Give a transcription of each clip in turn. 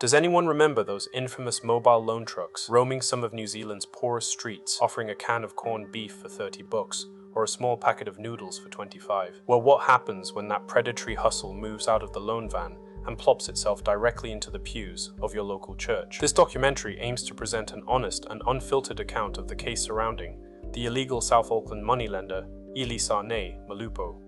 Does anyone remember those infamous mobile loan trucks roaming some of New Zealand's poorest streets, offering a can of corned beef for 30 bucks or a small packet of noodles for 25? Well, what happens when that predatory hustle moves out of the loan van and plops itself directly into the pews of your local church? This documentary aims to present an honest and unfiltered account of the case surrounding the illegal South Auckland moneylender Ilaisaane Malupo.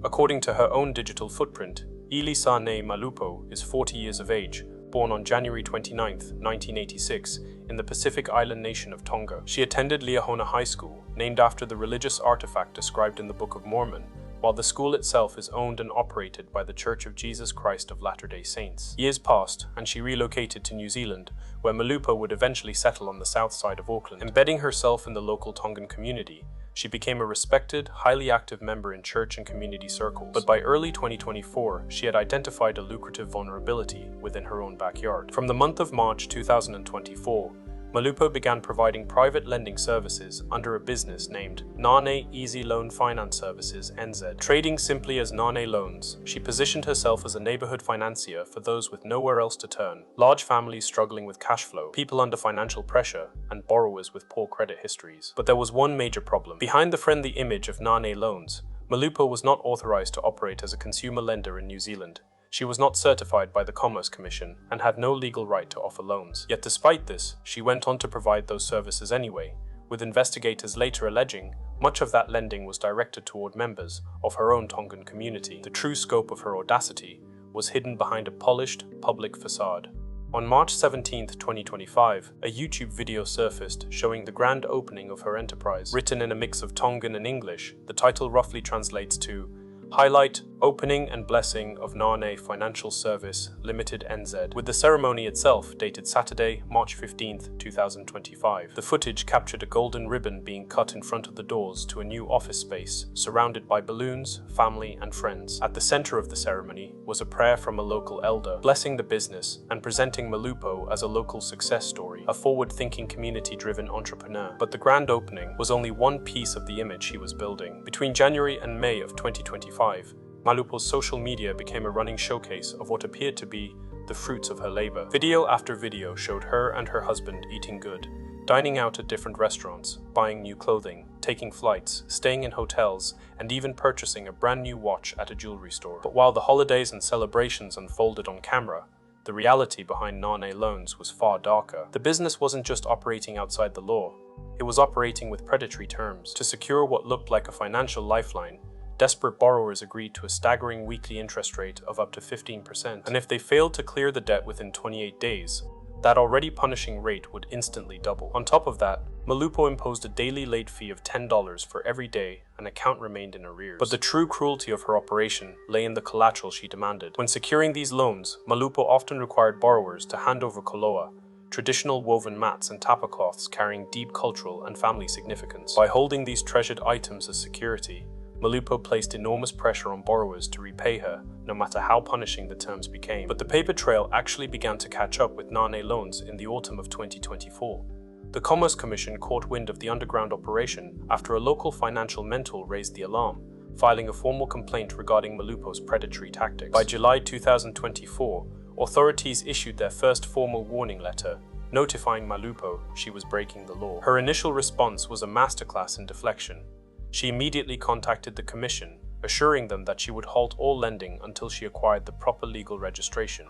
According to her own digital footprint, Ilaisaane Malupo is 40 years of age, born on January 29, 1986, in the Pacific island nation of Tonga. She attended Liahona High School, named after the religious artifact described in the Book of Mormon, while the school itself is owned and operated by the Church of Jesus Christ of Latter-day Saints. Years passed, and she relocated to New Zealand, where Malupo would eventually settle on the south side of Auckland. Embedding herself in the local Tongan community, she became a respected, highly active member in church and community circles. But by early 2024, she had identified a lucrative vulnerability within her own backyard. From the month of March 2024, Malupo began providing private lending services under a business named Nane Easy Loan Finance Services NZ. Trading simply as Nane Loans, she positioned herself as a neighborhood financier for those with nowhere else to turn, large families struggling with cash flow, people under financial pressure, and borrowers with poor credit histories. But there was one major problem. Behind the friendly image of Nane Loans, Malupo was not authorized to operate as a consumer lender in New Zealand. She was not certified by the Commerce Commission and had no legal right to offer loans. Yet despite this, she went on to provide those services anyway, with investigators later alleging much of that lending was directed toward members of her own Tongan community. The true scope of her audacity was hidden behind a polished, public facade. On March 17, 2025, a YouTube video surfaced showing the grand opening of her enterprise. Written in a mix of Tongan and English, the title roughly translates to Highlight, Opening and Blessing of Nane Financial Service Limited NZ, with the ceremony itself dated Saturday, March 15, 2025. The footage captured a golden ribbon being cut in front of the doors to a new office space, surrounded by balloons, family, and friends. At the center of the ceremony was a prayer from a local elder, blessing the business and presenting Malupo as a local success story, a forward-thinking community-driven entrepreneur. But the grand opening was only one piece of the image he was building. Between January and May of 2025, Malupo's social media became a running showcase of what appeared to be the fruits of her labor. Video after video showed her and her husband eating good, dining out at different restaurants, buying new clothing, taking flights, staying in hotels, and even purchasing a brand new watch at a jewelry store. But while the holidays and celebrations unfolded on camera, the reality behind Nane Loans was far darker. The business wasn't just operating outside the law, it was operating with predatory terms. To secure what looked like a financial lifeline, desperate borrowers agreed to a staggering weekly interest rate of up to 15%, and if they failed to clear the debt within 28 days, that already punishing rate would instantly double. On top of that, Malupo imposed a daily late fee of $10 for every day an account remained in arrears. But the true cruelty of her operation lay in the collateral she demanded. When securing these loans, Malupo often required borrowers to hand over koloa, traditional woven mats and tapa cloths carrying deep cultural and family significance. By holding these treasured items as security, Malupo placed enormous pressure on borrowers to repay her, no matter how punishing the terms became. But the paper trail actually began to catch up with Nane Loans in the autumn of 2024. The Commerce Commission caught wind of the underground operation after a local financial mentor raised the alarm, filing a formal complaint regarding Malupo's predatory tactics. By July 2024, authorities issued their first formal warning letter, notifying Malupo she was breaking the law. Her initial response was a masterclass in deflection. She immediately contacted the Commission, assuring them that she would halt all lending until she acquired the proper legal registration.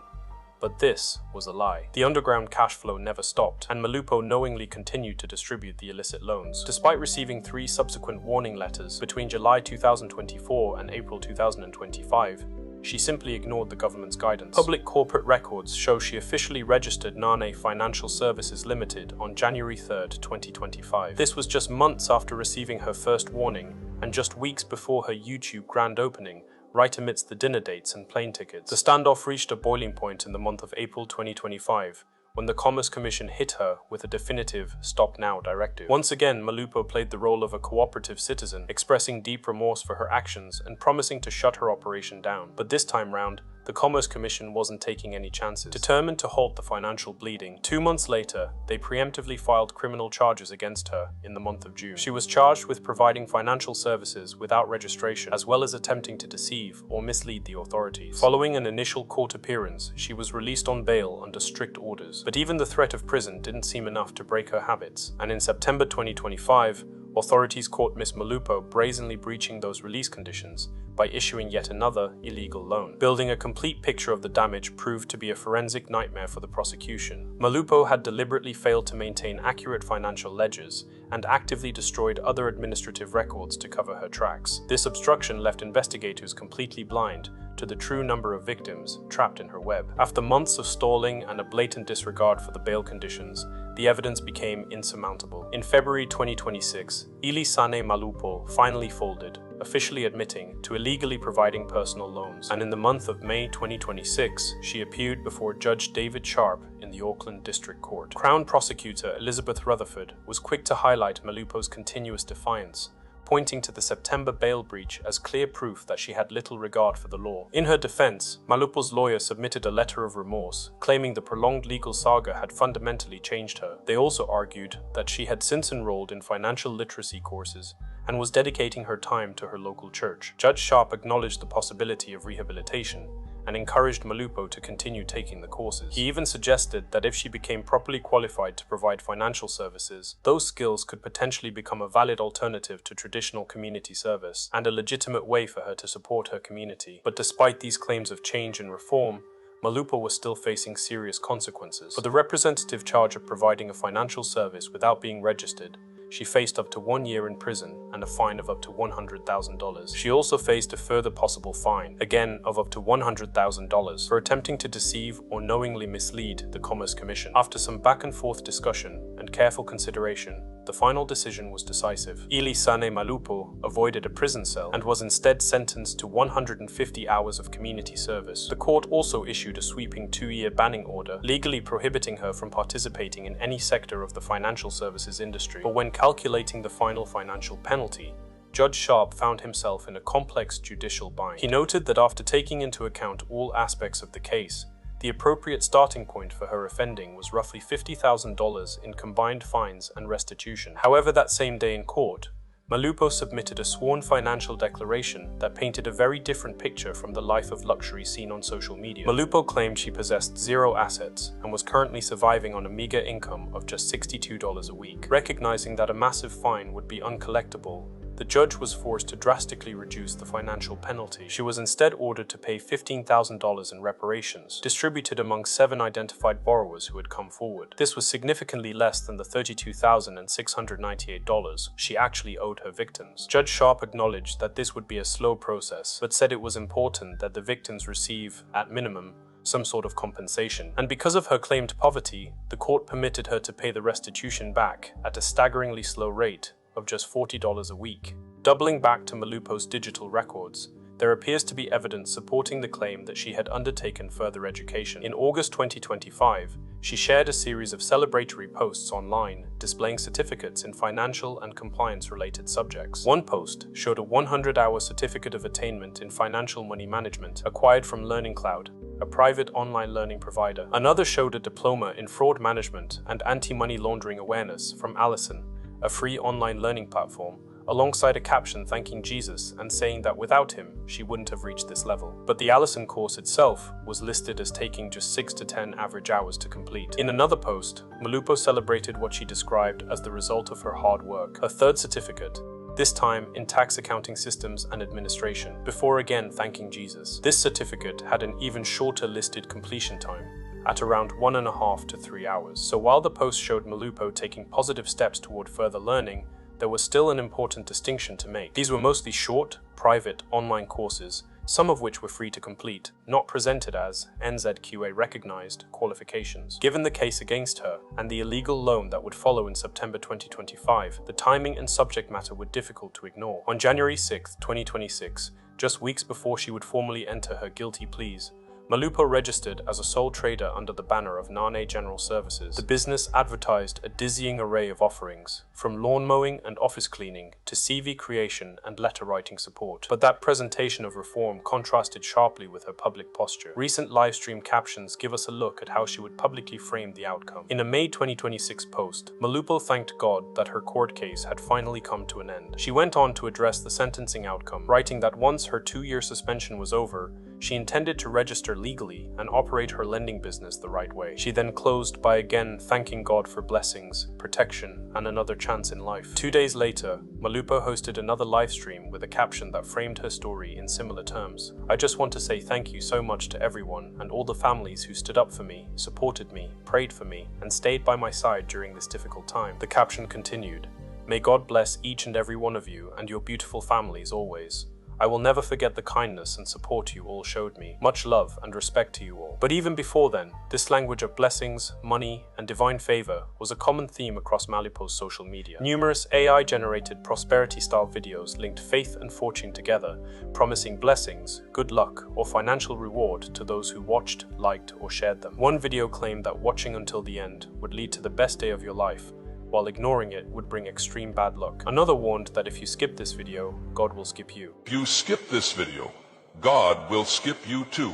But this was a lie. The underground cash flow never stopped, and Malupo knowingly continued to distribute the illicit loans. Despite receiving 3 subsequent warning letters between July 2024 and April 2025, she simply ignored the government's guidance. Public corporate records show she officially registered Nane Financial Services Limited on January 3, 2025. This was just months after receiving her first warning, and just weeks before her YouTube grand opening, right amidst the dinner dates and plane tickets. The standoff reached a boiling point in the month of April 2025, when the Commerce Commission hit her with a definitive "Stop Now" directive. Once again, Malupo played the role of a cooperative citizen, expressing deep remorse for her actions and promising to shut her operation down. But this time round, the Commerce Commission wasn't taking any chances. Determined to halt the financial bleeding, 2 months later, they preemptively filed criminal charges against her in the month of June. She was charged with providing financial services without registration, as well as attempting to deceive or mislead the authorities. Following an initial court appearance, she was released on bail under strict orders. But even the threat of prison didn't seem enough to break her habits, and in September 2025, authorities caught Ms. Malupo brazenly breaching those release conditions by issuing yet another illegal loan. Building a complete picture of the damage proved to be a forensic nightmare for the prosecution. Malupo had deliberately failed to maintain accurate financial ledgers and actively destroyed other administrative records to cover her tracks. This obstruction left investigators completely blind to the true number of victims trapped in her web. After months of stalling and a blatant disregard for the bail conditions, the evidence became insurmountable. In February 2026, Ilaisaane Malupo finally folded, officially admitting to illegally providing personal loans. And in the month of May 2026, she appeared before Judge David Sharp in the Auckland District Court. Crown Prosecutor Elizabeth Rutherford was quick to highlight Malupo's continuous defiance, pointing to the September bail breach as clear proof that she had little regard for the law. In her defense, Malupo's lawyer submitted a letter of remorse, claiming the prolonged legal saga had fundamentally changed her. They also argued that she had since enrolled in financial literacy courses and was dedicating her time to her local church. Judge Sharp acknowledged the possibility of rehabilitation and encouraged Malupo to continue taking the courses. He even suggested that if she became properly qualified to provide financial services, those skills could potentially become a valid alternative to traditional community service and a legitimate way for her to support her community. But despite these claims of change and reform, Malupo was still facing serious consequences. For the representative charge of providing a financial service without being registered, she faced up to 1 year in prison and a fine of up to $100,000. She also faced a further possible fine, again of up to $100,000, for attempting to deceive or knowingly mislead the Commerce Commission. After some back and forth discussion and careful consideration, the final decision was decisive. Ilaisaane Malupo avoided a prison cell and was instead sentenced to 150 hours of community service. The court also issued a sweeping 2-year banning order, legally prohibiting her from participating in any sector of the financial services industry. But when calculating the final financial penalty, Judge Sharp found himself in a complex judicial bind. He noted that after taking into account all aspects of the case, the appropriate starting point for her offending was roughly $50,000 in combined fines and restitution. However, that same day in court, Malupo submitted a sworn financial declaration that painted a very different picture from the life of luxury seen on social media. Malupo claimed she possessed 0 assets and was currently surviving on a meager income of just $62 a week. Recognizing that a massive fine would be uncollectible, the judge was forced to drastically reduce the financial penalty. She was instead ordered to pay $15,000 in reparations, distributed among 7 identified borrowers who had come forward. This was significantly less than the $32,698 she actually owed her victims. Judge Sharp acknowledged that this would be a slow process, but said it was important that the victims receive, at minimum, some sort of compensation. And because of her claimed poverty, the court permitted her to pay the restitution back at a staggeringly slow rate of just $40 a week. Doubling back to Malupo's digital records, there appears to be evidence supporting the claim that she had undertaken further education. In August 2025, she shared a series of celebratory posts online displaying certificates in financial and compliance-related subjects. One post showed a 100-hour certificate of attainment in financial money management acquired from Learning Cloud, a private online learning provider. Another showed a diploma in fraud management and anti-money laundering awareness from Ilaisaane, a free online learning platform, alongside a caption thanking Jesus and saying that without him, she wouldn't have reached this level. But the Ilaisaane course itself was listed as taking just 6 to 10 average hours to complete. In another post, Malupo celebrated what she described as the result of her hard work, her 3rd certificate, this time in tax accounting systems and administration, before again thanking Jesus. This certificate had an even shorter listed completion time, at around 1.5 to 3 hours. So while the post showed Malupo taking positive steps toward further learning, there was still an important distinction to make. These were mostly short, private, online courses, some of which were free to complete, not presented as NZQA recognized qualifications. Given the case against her and the illegal loan that would follow in September 2025, the timing and subject matter were difficult to ignore. On January 6, 2026, just weeks before she would formally enter her guilty pleas, Malupo registered as a sole trader under the banner of Nane General Services. The business advertised a dizzying array of offerings, from lawn mowing and office cleaning to CV creation and letter writing support. But that presentation of reform contrasted sharply with her public posture. Recent livestream captions give us a look at how she would publicly frame the outcome. In a May 2026 post, Malupo thanked God that her court case had finally come to an end. She went on to address the sentencing outcome, writing that once her 2-year suspension was over, she intended to register legally and operate her lending business the right way. She then closed by again thanking God for blessings, protection, and another chance in life. 2 days later, Malupo hosted another live stream with a caption that framed her story in similar terms. "I just want to say thank you so much to everyone and all the families who stood up for me, supported me, prayed for me, and stayed by my side during this difficult time." The caption continued, "May God bless each and every one of you and your beautiful families always. I will never forget the kindness and support you all showed me. Much love and respect to you all." But even before then, this language of blessings, money, and divine favor was a common theme across Malupo's social media. Numerous AI-generated prosperity-style videos linked faith and fortune together, promising blessings, good luck, or financial reward to those who watched, liked, or shared them. One video claimed that watching until the end would lead to the best day of your life, while ignoring it would bring extreme bad luck. Another warned that if you skip this video, God will skip you. If you skip this video, God will skip you too.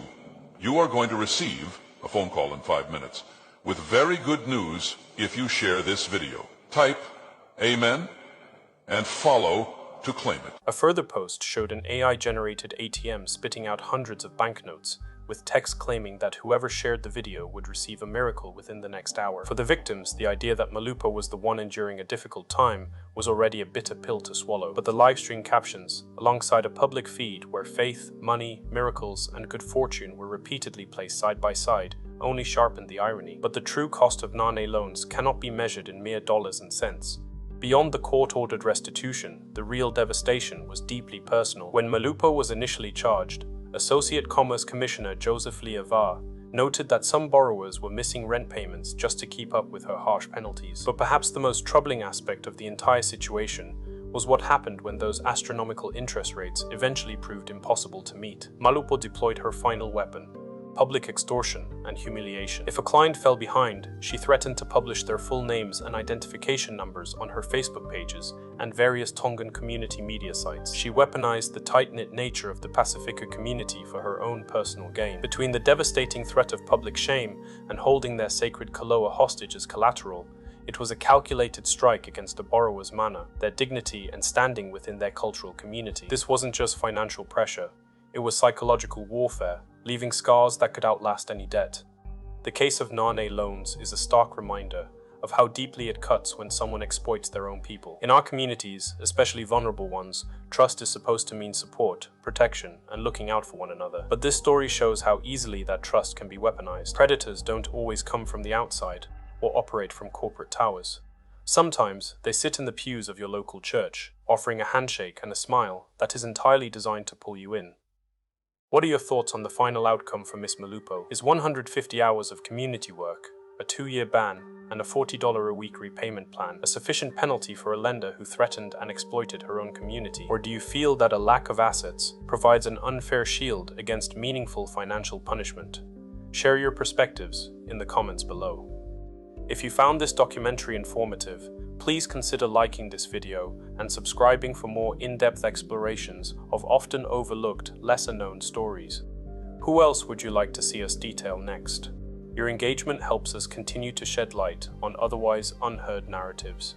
You are going to receive a phone call in 5 minutes with very good news if you share this video. Type Amen and follow to claim it. A further post showed an AI-generated ATM spitting out hundreds of banknotes, with text claiming that whoever shared the video would receive a miracle within the next hour. For the victims, the idea that Malupo was the one enduring a difficult time was already a bitter pill to swallow. But the livestream captions, alongside a public feed where faith, money, miracles, and good fortune were repeatedly placed side by side, only sharpened the irony. But the true cost of Nane Loans cannot be measured in mere dollars and cents. Beyond the court-ordered restitution, the real devastation was deeply personal. When Malupo was initially charged, Associate Commerce Commissioner Joseph Liava noted that some borrowers were missing rent payments just to keep up with her harsh penalties. But perhaps the most troubling aspect of the entire situation was what happened when those astronomical interest rates eventually proved impossible to meet. Malupo deployed her final weapon: public extortion and humiliation. If a client fell behind, she threatened to publish their full names and identification numbers on her Facebook pages and various Tongan community media sites. She weaponized the tight-knit nature of the Pacifica community for her own personal gain. Between the devastating threat of public shame and holding their sacred koloa hostage as collateral, it was a calculated strike against a borrower's mana, their dignity, and standing within their cultural community. This wasn't just financial pressure, it was psychological warfare, leaving scars that could outlast any debt. The case of Nane Loans is a stark reminder of how deeply it cuts when someone exploits their own people. In our communities, especially vulnerable ones, trust is supposed to mean support, protection, and looking out for one another. But this story shows how easily that trust can be weaponized. Predators don't always come from the outside or operate from corporate towers. Sometimes they sit in the pews of your local church, offering a handshake and a smile that is entirely designed to pull you in. What are your thoughts on the final outcome for Miss Malupo? Is 150 hours of community work, a 2-year ban, and a $40 a week repayment plan a sufficient penalty for a lender who threatened and exploited her own community? Or do you feel that a lack of assets provides an unfair shield against meaningful financial punishment? Share your perspectives in the comments below. If you found this documentary informative, please consider liking this video and subscribing for more in-depth explorations of often overlooked, lesser-known stories. Who else would you like to see us detail next? Your engagement helps us continue to shed light on otherwise unheard narratives.